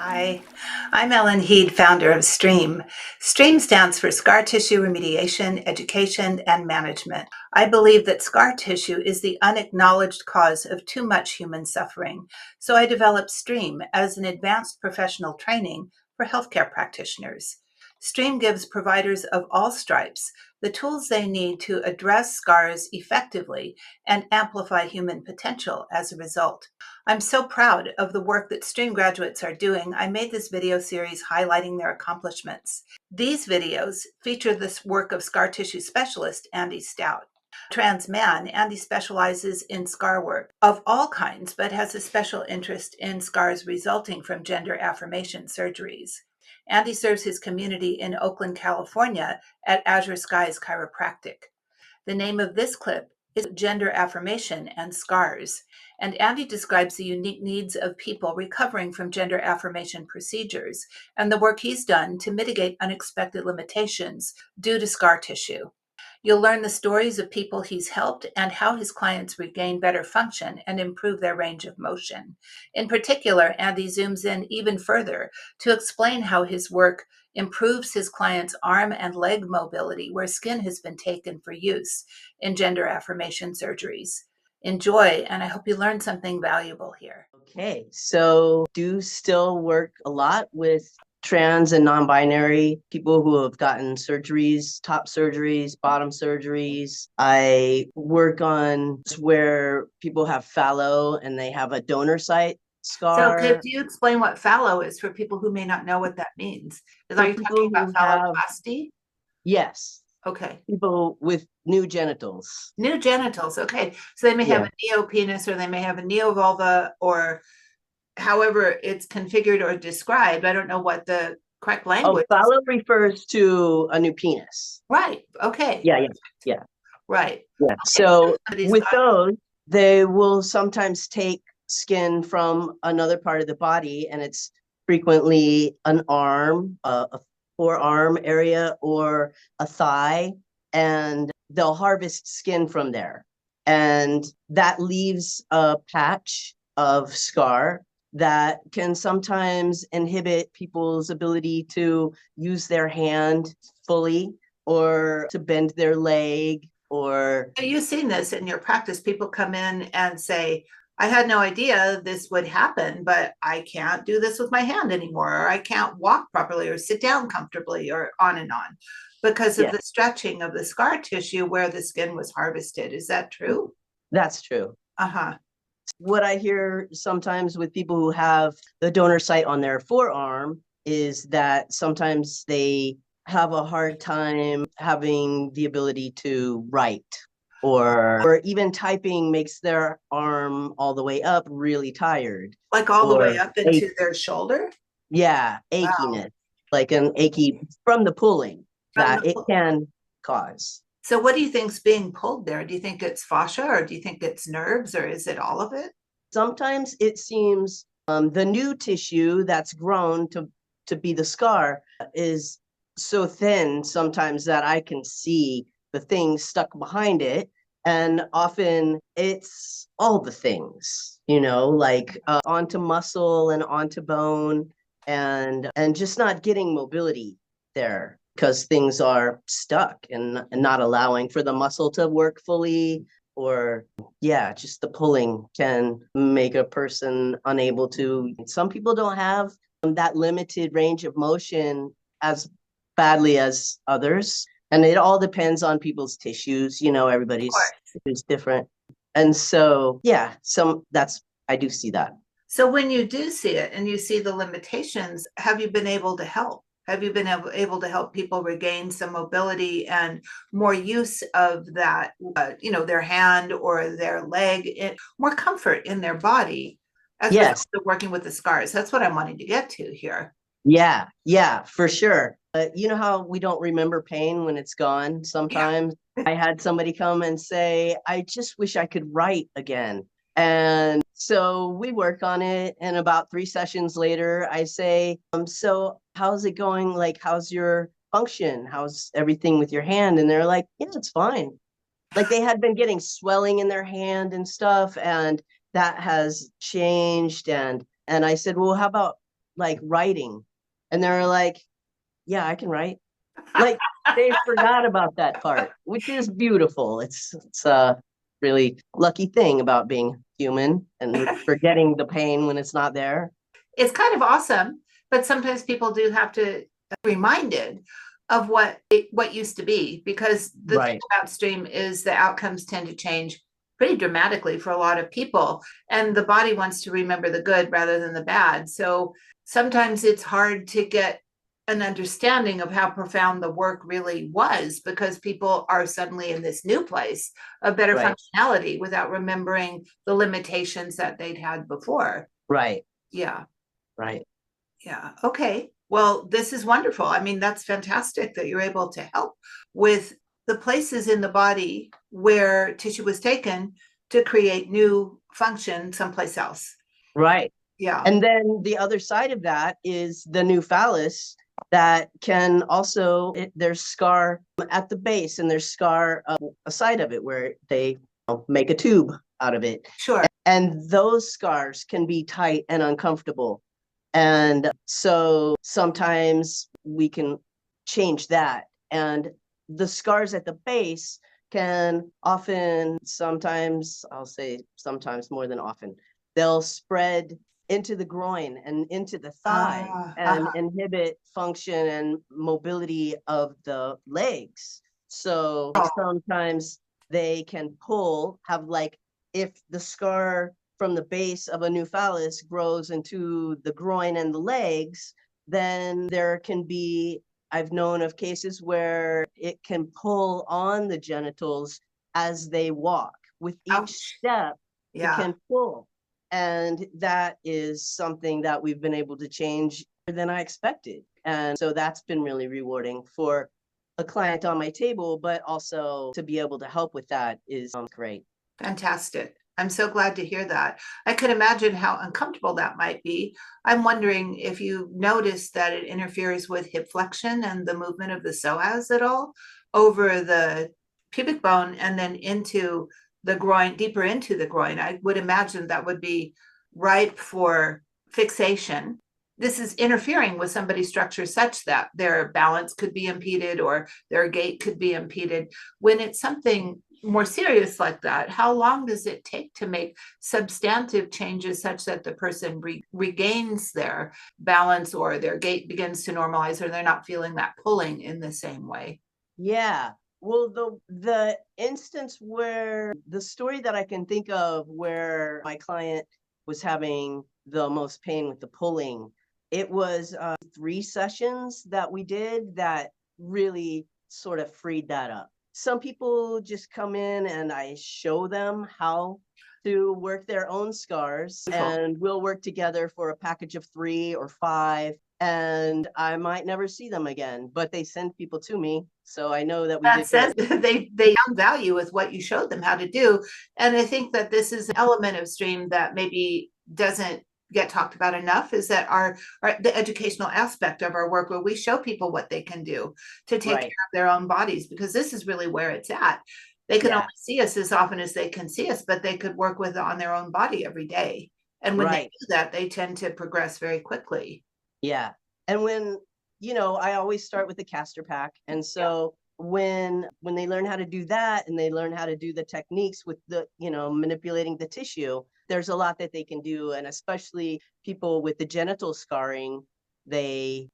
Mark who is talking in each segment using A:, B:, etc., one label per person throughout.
A: Hi, I'm Ellen Heed, founder of STREAM. STREAM stands for Scar Tissue Remediation, Education, and Management. I believe that scar tissue is the unacknowledged cause of too much human suffering, so I developed STREAM as an advanced professional training for healthcare practitioners. STREAM gives providers of all stripes the tools they need to address scars effectively and amplify human potential as a result. I'm so proud of the work that STREAM graduates are doing. I made this video series highlighting their accomplishments. These videos feature this work of scar tissue specialist Andy Stout. Trans man, Andy specializes in scar work of all kinds, but has a special interest in scars resulting from gender affirmation surgeries. Andy serves his community in Oakland, California at Azure Skies Chiropractic. The name of this clip is Gender Affirmation and Scars, and Andy describes the unique needs of people recovering from gender affirmation procedures and the work he's done to mitigate unexpected limitations due to scar tissue. You'll learn the stories of people he's helped and how his clients regain better function and improve their range of motion. In particular, Andy zooms in even further to explain how his work improves his clients' arm and leg mobility where skin has been taken for use in gender affirmation surgeries. Enjoy, and I hope you learned something valuable here.
B: Okay, so do still work a lot with trans and non-binary people who have gotten surgeries, top surgeries, bottom surgeries. I work on where people have fallow and they have a donor site scar.
A: So could you explain what fallow is for people who may not know what that means? Are you talking about phalloplasty?
B: Yes.
A: Okay.
B: People with new genitals.
A: New genitals. Okay. So they may have a neo-penis or they may have a neo-vulva or however it's configured or described. I don't know what the correct language
B: is. Fallow refers to a new penis.
A: Right. Okay.
B: Yeah.
A: Right.
B: Yeah.
A: Okay.
B: So with those, they will sometimes take skin from another part of the body, and it's frequently an arm, a forearm area, or a thigh, and they'll harvest skin from there. And that leaves a patch of scar that can sometimes inhibit people's ability to use their hand fully or to bend their leg. Or
A: you've seen this in your practice. People come in and say, I had no idea this would happen, but I can't do this with my hand anymore, or I can't walk properly or sit down comfortably, or on and on, because of the stretching of the scar tissue where the skin was harvested. Is that true?
B: That's true.
A: Uh-huh.
B: What I hear sometimes with people who have the donor site on their forearm is that sometimes they have a hard time having the ability to write, or even typing makes their arm all the way up really tired.
A: Like all the way up into their shoulder?
B: Yeah, achiness, like an achy from the pulling that it can cause.
A: So what do you think's being pulled there? Do you think it's fascia, or do you think it's nerves, or is it all of it?
B: Sometimes it seems the new tissue that's grown to be the scar is so thin sometimes that I can see the things stuck behind it. And often it's all the things, like onto muscle and onto bone, and just not getting mobility there because things are stuck and not allowing for the muscle to work fully. Or just the pulling can make a person unable to. Some people don't have that limited range of motion as badly as others. And it all depends on people's tissues. Everybody's is different. And so, I do see that.
A: So when you do see it and you see the limitations, have you been able to help? Have you been able to help people regain some mobility and more use of that, their hand or their leg, more comfort in their body as a result of working with the scars? That's what I'm wanting to get to here.
B: Yeah, for sure. You know how we don't remember pain when it's gone sometimes? Yeah. I had somebody come and say, I just wish I could write again. And so we work on it. And about 3 sessions later, I say, so how's it going? Like, how's your function? How's everything with your hand? And they're like, yeah, it's fine. Like they had been getting swelling in their hand and stuff. And that has changed. And I said, well, how about like writing. And they're like, yeah, I can write. Like they forgot about that part, which is beautiful. It's a really lucky thing about being human and forgetting the pain when it's not there.
A: It's kind of awesome, but sometimes people do have to be reminded of what used to be, because the thing about stream is the outcomes tend to change pretty dramatically for a lot of people, and the body wants to remember the good rather than the bad. So sometimes it's hard to get an understanding of how profound the work really was, because people are suddenly in this new place of better functionality without remembering the limitations that they'd had before.
B: Right.
A: Yeah.
B: Right.
A: Yeah. Okay. Well, this is wonderful. I mean, that's fantastic that you're able to help with the places in the body where tissue was taken to create new function someplace else.
B: Right.
A: Yeah.
B: And then the other side of that is the new phallus that can also, there's scar at the base and there's scar a side of it where they make a tube out of it.
A: Sure.
B: And those scars can be tight and uncomfortable. And so sometimes we can change that. And the scars at the base can often, sometimes, I'll say sometimes more than often, they'll spread into the groin and into the thigh and inhibit function and mobility of the legs. So sometimes they can pull, have like, if the scar from the base of a new phallus grows into the groin and the legs, then there can be, I've known of cases where it can pull on the genitals as they walk. With each step, it can pull. And that is something that we've been able to change than I expected. And so that's been really rewarding for a client on my table, but also to be able to help with that is great.
A: Fantastic. I'm so glad to hear that. I could imagine how uncomfortable that might be. I'm wondering if you notice that it interferes with hip flexion and the movement of the psoas at all over the pubic bone and then into the groin, deeper into the groin. I would imagine that would be ripe for fixation. This is interfering with somebody's structure such that their balance could be impeded or their gait could be impeded. When it's something more serious like that, how long does it take to make substantive changes such that the person regains their balance or their gait begins to normalize, or they're not feeling that pulling in the same way?
B: Yeah. Well, the instance where the story that I can think of where my client was having the most pain with the pulling, it was 3 sessions that we did that really sort of freed that up. Some people just come in and I show them how to work their own scars, and we'll work together for a package of 3 or 5. And I might never see them again, but they send people to me. So I know that we
A: that
B: did
A: says they found value with what you showed them how to do. And I think that this is an element of stream that maybe doesn't get talked about enough, is that our the educational aspect of our work, where we show people what they can do to take care of their own bodies, because this is really where it's at. They can only see us as often as they can see us, but they could work with it on their own body every day. And when they do that, they tend to progress very quickly.
B: Yeah. And when, I always start with the Castor pack. And so when they learn how to do that and they learn how to do the techniques with the, manipulating the tissue, there's a lot that they can do. And especially people with the genital scarring, they,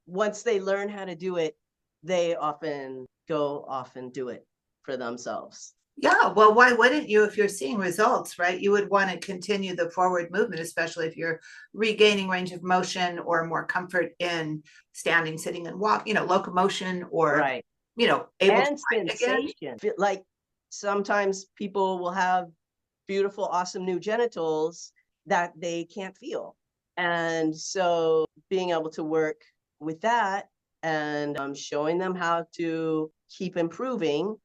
B: once they learn how to do it, they often go off and do it for themselves.
A: Yeah, well, why wouldn't you? If you're seeing results, right? You would want to continue the forward movement, especially if you're regaining range of motion or more comfort in standing, sitting, and walk, locomotion, or, able
B: and
A: to fight again.
B: sensation. Like sometimes people will have beautiful, awesome new genitals that they can't feel. And so being able to work with that and showing them how to keep improving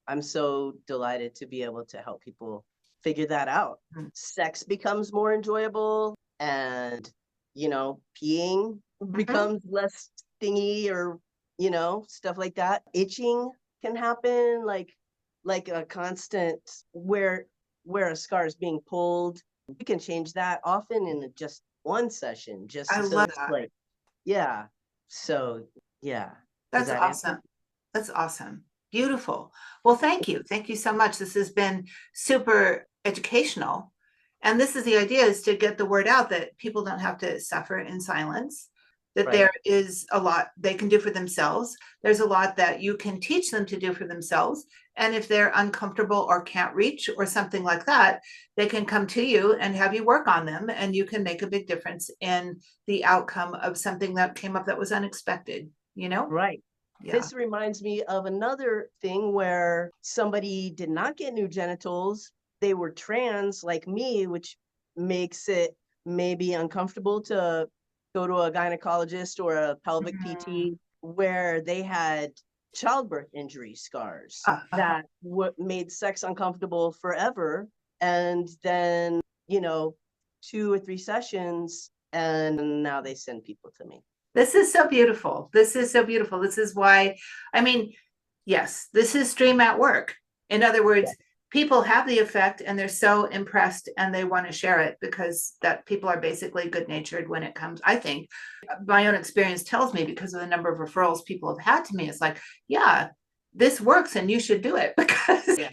B: I'm so delighted to be able to help people figure that out. Sex becomes more enjoyable, and, peeing becomes less stingy, or, stuff like that. Itching can happen, like a constant where a scar is being pulled. We can change that often in just one session just
A: I
B: to
A: love that.
B: like, yeah. So yeah. Does
A: That's
B: that answer?
A: awesome. That's awesome. Beautiful. Well, thank you. Thank you so much. This has been super educational. And this is the idea, is to get the word out that people don't have to suffer in silence, that there
B: Right.
A: is a lot they can do for themselves. There's a lot that you can teach them to do for themselves. And if they're uncomfortable or can't reach or something like that, they can come to you and have you work on them. And you can make a big difference in the outcome of something that came up that was unexpected, you know?
B: Right.
A: Yeah.
B: This reminds me of another thing where somebody did not get new genitals. They were trans like me, which makes it maybe uncomfortable to go to a gynecologist or a pelvic
A: Mm.
B: PT, where they had childbirth injury scars
A: Uh-huh.
B: that made sex uncomfortable forever. And then, 2 or 3 sessions, and now they send people to me.
A: This is so beautiful. This is so beautiful. This is why, I mean, yes, this is stream at work. In other words, people have the effect and they're so impressed and they want to share it, because that people are basically good natured when it comes. I think my own experience tells me, because of the number of referrals people have had to me, it's like, yeah, this works and you should do it, because
B: Yeah.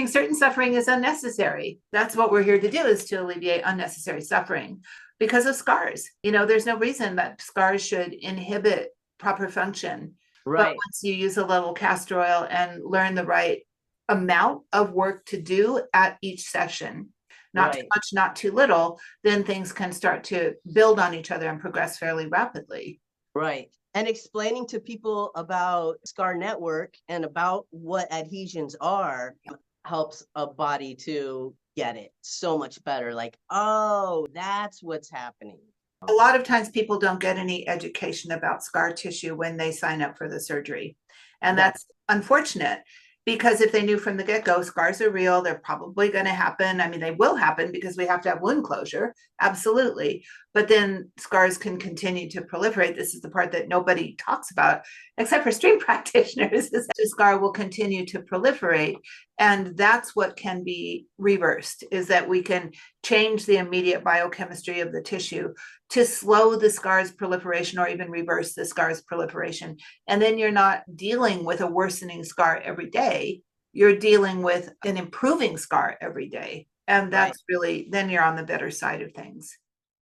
A: certain suffering is unnecessary. That's what we're here to do, is to alleviate unnecessary suffering because of scars. There's no reason that scars should inhibit proper function. But
B: Right.
A: once you use a little castor oil and learn the right amount of work to do at each session, not too
B: Right.
A: much, not too little, then things can start to build on each other and progress fairly rapidly.
B: Right. And explaining to people about Scar Network and about what adhesions are helps a body to get it so much better. Like, oh, that's what's happening.
A: A lot of times people don't get any education about scar tissue when they sign up for the surgery. And
B: That
A: that's unfortunate, because if they knew from the get-go scars are real, they're probably going to happen. I mean, they will happen because we have to have wound closure, absolutely. But then scars can continue to proliferate. This is the part that nobody talks about, except for stream practitioners, is that the scar will continue to proliferate. And that's what can be reversed, is that we can change the immediate biochemistry of the tissue to slow the scar's proliferation or even reverse the scar's proliferation. And then you're not dealing with a worsening scar every day. You're dealing with an improving scar every day. And
B: right.
A: that's really, then you're on the better side of things.